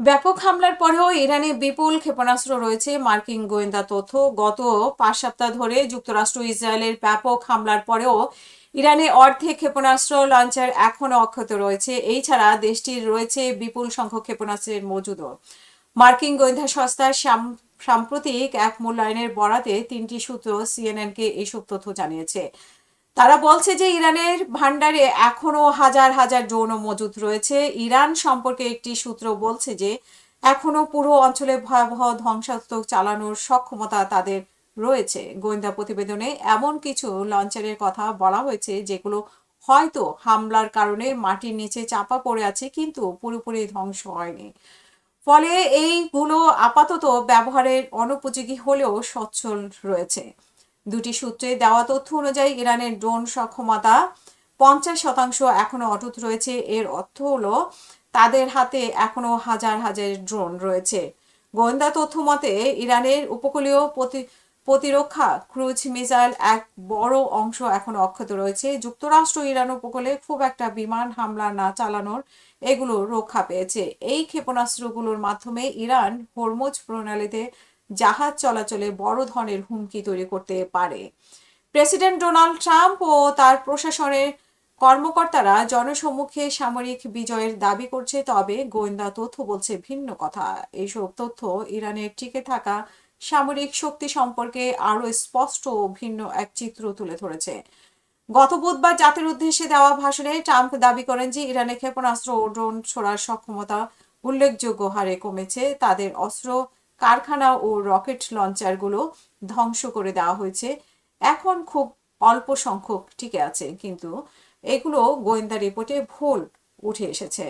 ব্যাপক হামলার পরেও ইরানে বিপুল ক্ষেপণাস্ত্র রয়েছে। মার্কিন গোয়েন্দা তথ্য, গত 5 সপ্তাহ ধরে যুক্তরাষ্ট্র ইসরায়েলের ব্যাপক হামলার পরেও ইরানে অর্ধেক ক্ষেপণাস্ত্র লঞ্চার এখনও অক্ষত রয়েছে। এই ছাড়া দেশটির রয়েছে বিপুল সংখ্যক ক্ষেপণাস্ত্রের মজুদও। মার্কিন গোয়েন্দা সংস্থার সাম্প্রতিক এক মূল্যায়নের বরাতে 3টি সূত্র সিএনএনকে এইসব তথ্য জানিয়েছে। তারা বলছে যে ইরানের ভান্ডারে এখনো হাজার হাজার ড্রোন মজুদ রয়েছে। ইরান সম্পর্কে একটি সূত্র বলছে যে এখনো পুরো অঞ্চলে ভয়াবহ ধ্বংসাত্মক চালানোর সক্ষমতা তাদের রয়েছে। গোয়েন্দা প্রতিবেদনে এমন কিছু লঞ্চারের কথা বলা হয়েছে যেগুলো হয়তো হামলার কারণে মাটির নিচে চাপা পড়ে আছে, কিন্তু পুরোপুরি ধ্বংস হয়নি। ফলে এইগুলো আপাতত ব্যবহারের অনুপযোগী হলেও সচ্ছল রয়েছে। দুটি সূত্রে দেওয়া তথ্য অনুযায়ী ইরানের ড্রোন সক্ষমতা 50% এখনো অটুট রয়েছে। এর অর্থ হলো তাদের হাতে এখনো হাজার হাজার ড্রোন রয়েছে। গোয়েন্দা তথ্য মতে ইরানের উপকূলীয় প্রতিরক্ষা ক্রুজ মিসাইল এক বড় অংশ এখনো অক্ষত রয়েছে। যুক্তরাষ্ট্র ইরান উপকূলে খুব একটা বিমান হামলা না চালানোর এগুলো রক্ষা পেয়েছে। এই ক্ষেপণাস্ত্রগুলোর মাধ্যমে ইরান হরমুজ প্রণালীতে জাহাজ চলাচলে বড় ধরনের হুমকি তৈরি করতে পারে। প্রেসিডেন্ট ডোনাল্ড ট্রাম্প ও তার প্রশাসনের কর্মকর্তারা জনসম্মুখে সামরিক বিজয়ের দাবি করছে, তবে গোয়েন্দা তথ্য বলছে ভিন্ন কথা। এইসব তথ্য ইরানের টিকে থাকা সামরিক শক্তি সম্পর্কে আরও স্পষ্ট ও ভিন্ন এক চিত্র তুলে ধরেছে। গত বুধবার জাতির উদ্দেশ্যে দেওয়া ভাষণে ট্রাম্প দাবি করেন যে ইরানের ক্ষেপণাস্ত্র ও ড্রোন ছোড়ার সক্ষমতা উল্লেখযোগ্য হারে কমেছে। তাদের অস্ত্র কারখানা ও রকেট লঞ্চারগুলো ধ্বংস করে দেওয়া হয়েছে। এখন খুব অল্প সংখ্যক টিকে আছে, কিন্তু এগুলো গোয়েন্দা রিপোর্টে ভুল উঠে এসেছে।